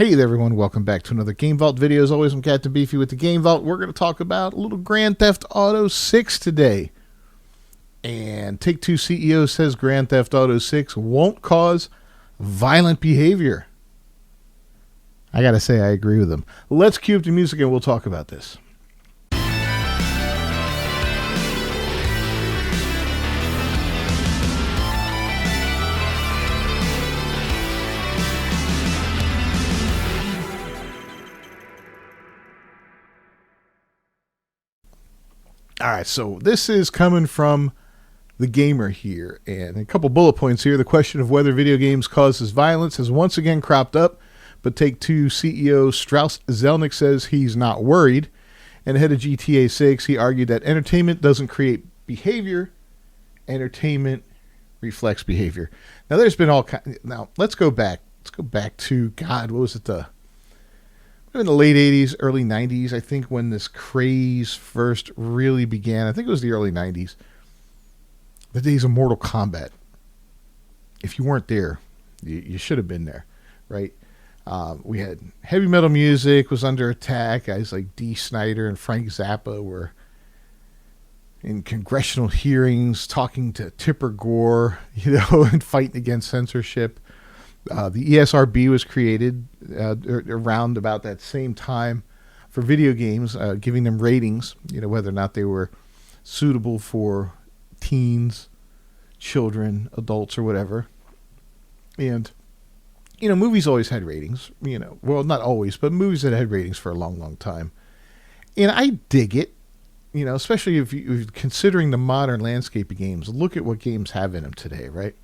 Hey there everyone, welcome back to another Game Vault video. As always, I'm Captain Beefy with the Game Vault. We're going to talk about a little Grand Theft Auto 6 today. And Take-Two CEO says Grand Theft Auto 6 won't cause violent behavior. I gotta say, I agree with him. Let's cue up the music and we'll talk about this. All right, so this is coming from the gamer here, and a couple bullet points here. The question of whether video games causes violence has once again cropped up, but Take-Two CEO Strauss Zelnick says he's not worried. And ahead of GTA 6, he argued that entertainment doesn't create behavior, entertainment reflects behavior. Now, there's been all kinds. Now, let's go back. Let's go back to, God, what was it? In the late 80s, early 90s, I think, when this craze first really began. I think it was the early 90s. The days of Mortal Kombat. If you weren't there, you should have been there, right? We had heavy metal music was under attack. Guys like Dee Snider and Frank Zappa were in congressional hearings talking to Tipper Gore, and fighting against censorship. The ESRB was created around about that same time for video games, giving them ratings, whether or not they were suitable for teens, children, adults, or whatever. And, movies always had ratings, well, not always, but movies that had ratings for a long, long time. And I dig it, especially if you're considering the modern landscape of games. Look at what games have in them today, right?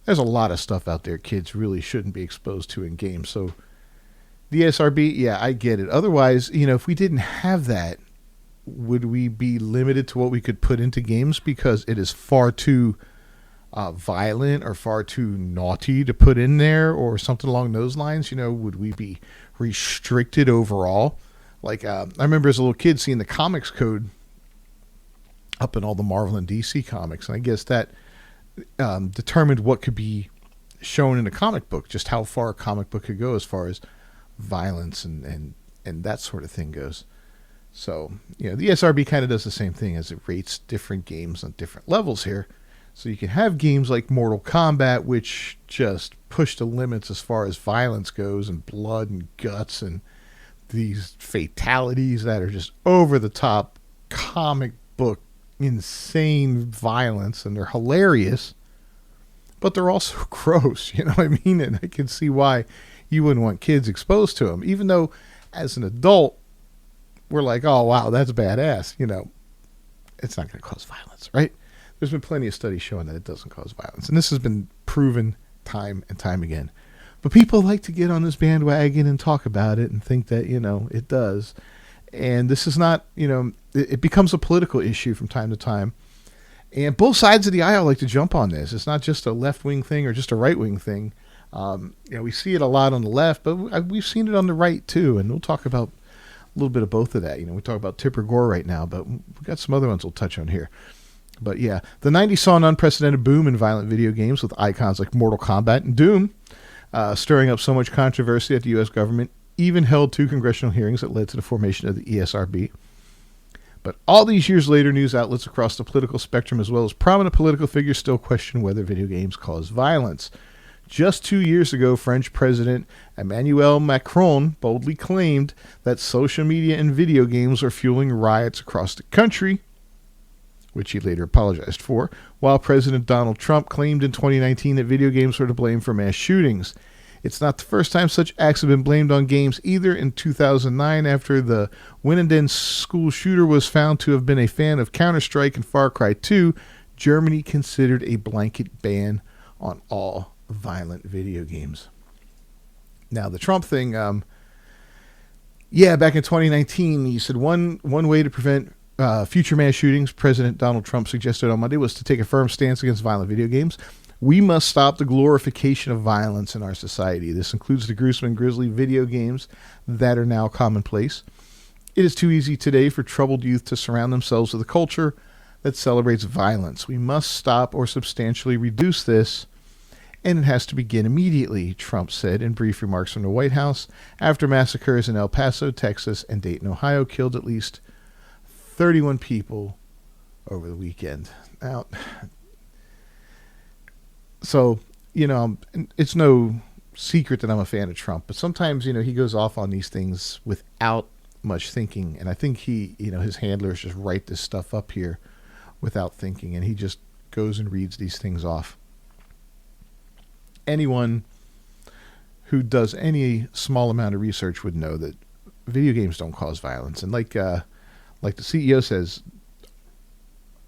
There's a lot of stuff out there kids really shouldn't be exposed to in games. So the SRB, yeah, I get it. Otherwise, if we didn't have that, would we be limited to what we could put into games because it is far too violent or far too naughty to put in there or something along those lines? Would we be restricted overall? Like, I remember as a little kid seeing the comics code up in all the Marvel and DC comics, and I guess that determined what could be shown in a comic book, just how far a comic book could go as far as violence and that sort of thing goes. So, the SRB kind of does the same thing as it rates different games on different levels here. So you can have games like Mortal Kombat, which just push the limits as far as violence goes and blood and guts and these fatalities that are just over the top comic book insane violence, and they're hilarious, but they're also gross, you know what I mean? And I can see why you wouldn't want kids exposed to them, even though as an adult we're like, oh wow, that's badass. It's not going to cause violence, right? There's been plenty of studies showing that it doesn't cause violence, and this has been proven time and time again. But people like to get on this bandwagon and talk about it and think that it does. And this is not, it becomes a political issue from time to time. And both sides of the aisle like to jump on this. It's not just a left-wing thing or just a right-wing thing. We see it a lot on the left, but we've seen it on the right too. And we'll talk about a little bit of both of that. We talk about Tipper Gore right now, but we've got some other ones we'll touch on here. But yeah, the 90s saw an unprecedented boom in violent video games with icons like Mortal Kombat and Doom, stirring up so much controversy that the U.S. government even held 2 congressional hearings that led to the formation of the ESRB. But all these years later, news outlets across the political spectrum, as well as prominent political figures, still question whether video games cause violence. Just 2 years ago, French President Emmanuel Macron boldly claimed that social media and video games are fueling riots across the country, which he later apologized for, while President Donald Trump claimed in 2019 that video games were to blame for mass shootings. It's not the first time such acts have been blamed on games either. In 2009, after the Winnenden school shooter was found to have been a fan of Counter-Strike and Far Cry 2, Germany considered a blanket ban on all violent video games. Now, the Trump thing, back in 2019, he said one way to prevent future mass shootings, President Donald Trump suggested on Monday, was to take a firm stance against violent video games. We must stop the glorification of violence in our society. This includes the gruesome and grisly video games that are now commonplace. It is too easy today for troubled youth to surround themselves with a culture that celebrates violence. We must stop or substantially reduce this And it has to begin immediately, Trump said in brief remarks from the White House after massacres in El Paso, Texas, and Dayton, Ohio killed at least 31 people over the weekend. Now, so, it's no secret that I'm a fan of Trump, but sometimes, he goes off on these things without much thinking. And I think his handlers just write this stuff up here without thinking, and he just goes and reads these things off. Anyone who does any small amount of research would know that video games don't cause violence. And like the CEO says,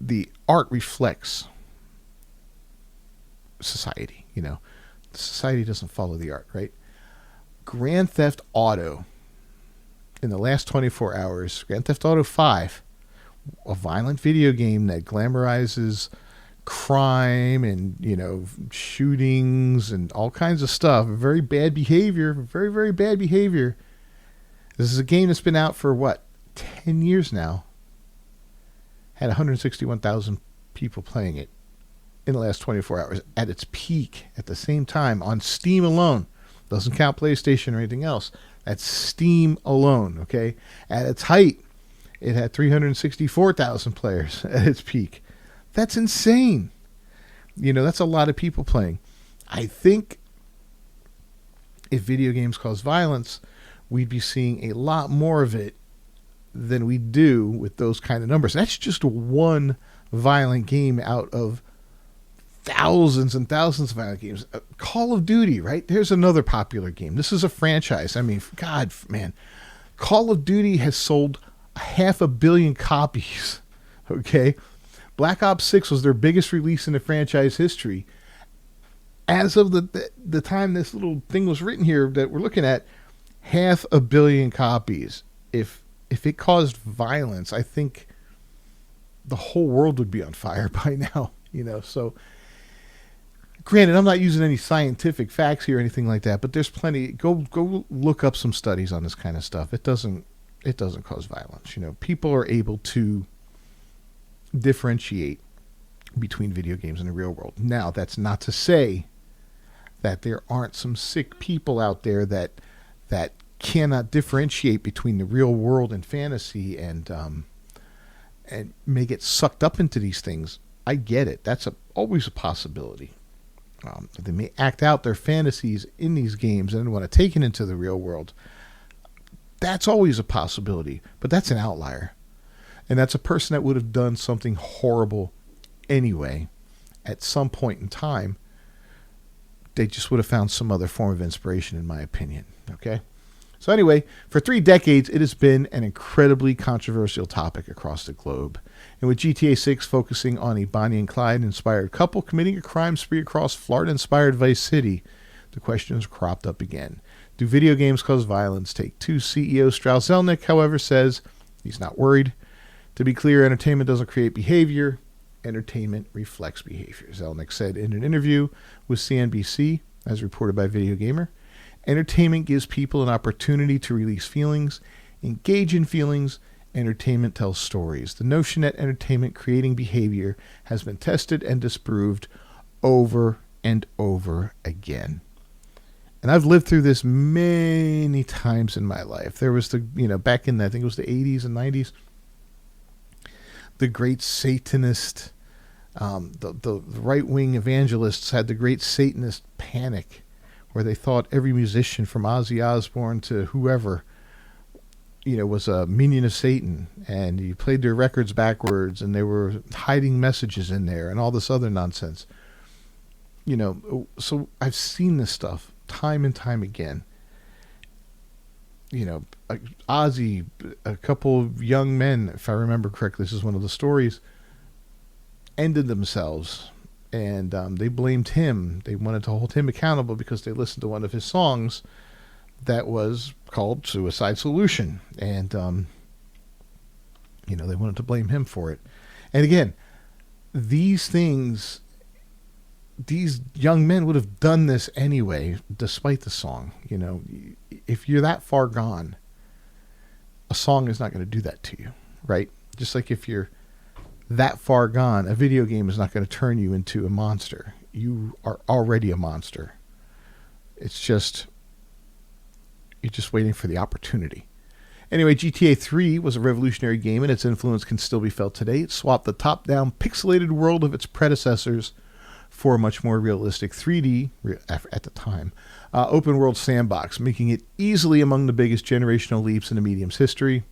the art reflects society. Society doesn't follow the art, right? Grand Theft Auto, in the last 24 hours, Grand Theft Auto 5, a violent video game that glamorizes crime and, shootings and all kinds of stuff. Very bad behavior, very, very bad behavior. This is a game that's been out for 10 years now. Had 161,000 people playing it in the last 24 hours at its peak at the same time on Steam alone. Doesn't count PlayStation or anything else. That's Steam alone, okay? At its height, it had 364,000 players at its peak. That's insane. That's a lot of people playing. I think if video games cause violence, we'd be seeing a lot more of it than we do with those kind of numbers. That's just one violent game out of thousands and thousands of violent games. Call of Duty, right? There's another popular game. This is a franchise. I mean, God, man. Call of Duty has sold 500 million copies, okay? Black Ops 6 was their biggest release in the franchise history. As of the time this little thing was written here that we're looking at, 500 million copies. If it caused violence, I think the whole world would be on fire by now, So, granted, I'm not using any scientific facts here or anything like that, but there's plenty. Go look up some studies on this kind of stuff. It doesn't cause violence. People are able to differentiate between video games and the real world. Now, that's not to say that there aren't some sick people out there that cannot differentiate between the real world and fantasy and may get sucked up into these things. I get it. That's always a possibility. They may act out their fantasies in these games and want to take it into the real world. That's always a possibility, but that's an outlier. And that's a person that would have done something horrible anyway at some point in time. They just would have found some other form of inspiration, in my opinion. Okay? So anyway, for 3 decades, it has been an incredibly controversial topic across the globe. And with GTA 6 focusing on a Bonnie and Clyde-inspired couple committing a crime spree across Florida-inspired Vice City, the question has cropped up again. Do video games cause violence? Take-Two CEO Strauss Zelnick, however, says he's not worried. To be clear, entertainment doesn't create behavior. Entertainment reflects behavior, Zelnick said in an interview with CNBC, as reported by Video Gamer. Entertainment gives people an opportunity to release feelings, engage in feelings. Entertainment tells stories. The notion that entertainment creating behavior has been tested and disproved over and over again. And I've lived through this many times in my life. There was back in, I think it was the 80s and 90s, the great Satanist, the right-wing evangelists had the great Satanist panic, where they thought every musician from Ozzy Osbourne to whoever, was a minion of Satan, and you played their records backwards, and they were hiding messages in there, and all this other nonsense. So I've seen this stuff time and time again. Ozzy, a couple of young men, if I remember correctly, this is one of the stories, ended themselves, and they blamed him. They wanted to hold him accountable because they listened to one of his songs that was called Suicide Solution, and they wanted to blame him for it. And again, these things, these young men would have done this anyway, despite the song. If you're that far gone, a song is not going to do that to you, right? Just like if you're that far gone, a video game is not going to turn you into a monster. you are already a monster. It's just, you're just waiting for the opportunity. Anyway, GTA 3 was a revolutionary game, and its influence can still be felt today. It swapped the top-down, pixelated world of its predecessors for a much more realistic 3D, at the time, open-world sandbox, making it easily among the biggest generational leaps in the medium's history.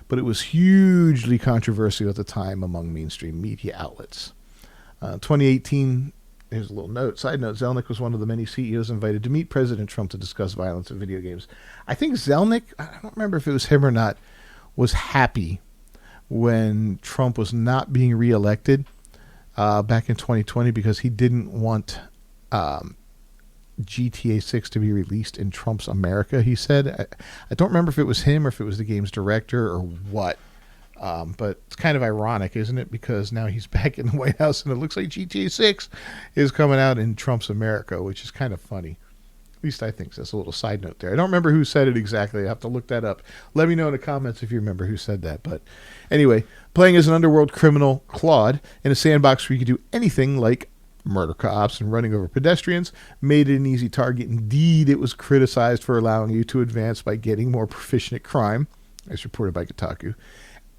But it was hugely controversial at the time among mainstream media outlets. 2018, here's a little note. Side note, Zelnick was one of the many CEOs invited to meet President Trump to discuss violence in video games. I think Zelnick, I don't remember if it was him or not, was happy when Trump was not being reelected back in 2020 because he didn't want GTA 6 to be released in Trump's America, he said. I don't remember if it was him or if it was the game's director or what. But it's kind of ironic, isn't it? Because now he's back in the White House and it looks like GTA 6 is coming out in Trump's America, which is kind of funny. At least I think so. That's a little side note there. I don't remember who said it exactly. I have to look that up. Let me know in the comments if you remember who said that. But anyway, playing as an underworld criminal, Claude, in a sandbox where you could do anything like murder cops and running over pedestrians, made it an easy target. Indeed, it was criticized for allowing you to advance by getting more proficient at crime, as reported by Kotaku,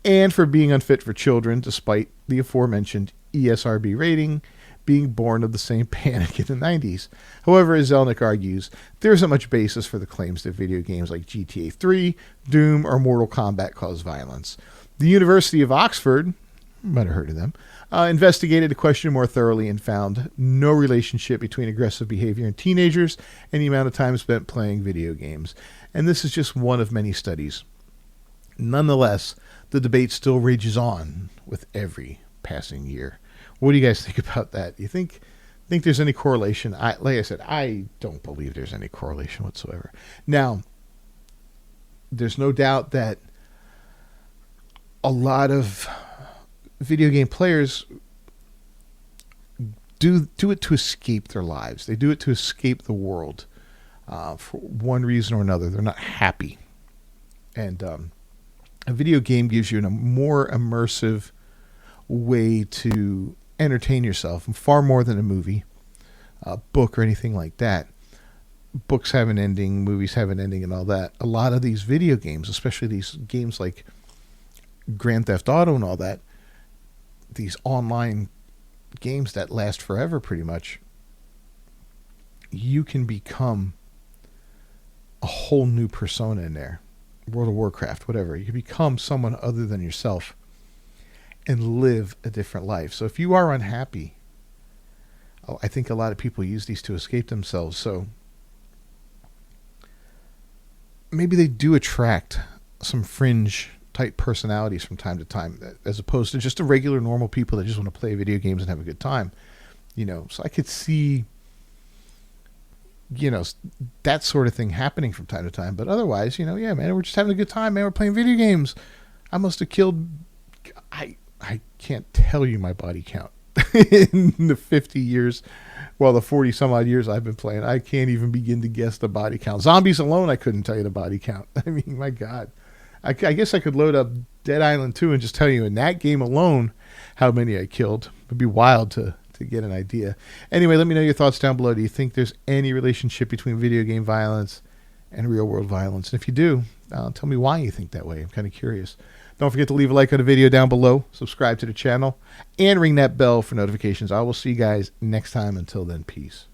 and for being unfit for children, despite the aforementioned ESRB rating being born of the same panic in the 90s. However, as Zelnick argues, there isn't much basis for the claims that video games like GTA 3, Doom, or Mortal Kombat cause violence. The University of Oxford, you might have heard of them, investigated the question more thoroughly and found no relationship between aggressive behavior in teenagers and the amount of time spent playing video games. And this is just one of many studies. Nonetheless, the debate still rages on with every passing year. What do you guys think about that? Do you think there's any correlation? Like I said, I don't believe there's any correlation whatsoever. Now, there's no doubt that a lot of video game players do it to escape their lives. They do it to escape the world for one reason or another. They're not happy. And a video game gives you a more immersive way to entertain yourself, and far more than a movie, a book, or anything like that. Books have an ending, movies have an ending, and all that. A lot of these video games, especially these games like Grand Theft Auto and all that, these online games that last forever pretty much, you can become a whole new persona in there. World of Warcraft, whatever. You can become someone other than yourself and live a different life. So if you are unhappy, I think a lot of people use these to escape themselves. So maybe they do attract some fringe type personalities from time to time, as opposed to just the regular normal people that just want to play video games and have a good time. So I could see, that sort of thing happening from time to time. But otherwise, yeah, man, we're just having a good time, man. We're playing video games. I must have killed, I can't tell you my body count in the 50 years, the 40 some odd years I've been playing. I can't even begin to guess the body count. Zombies alone, I couldn't tell you the body count. I mean, my God. I guess I could load up Dead Island 2 and just tell you in that game alone how many I killed. It would be wild to get an idea. Anyway, let me know your thoughts down below. Do you think there's any relationship between video game violence and real world violence? And if you do, tell me why you think that way. I'm kind of curious. Don't forget to leave a like on the video down below, subscribe to the channel, and ring that bell for notifications. I will see you guys next time. Until then, peace.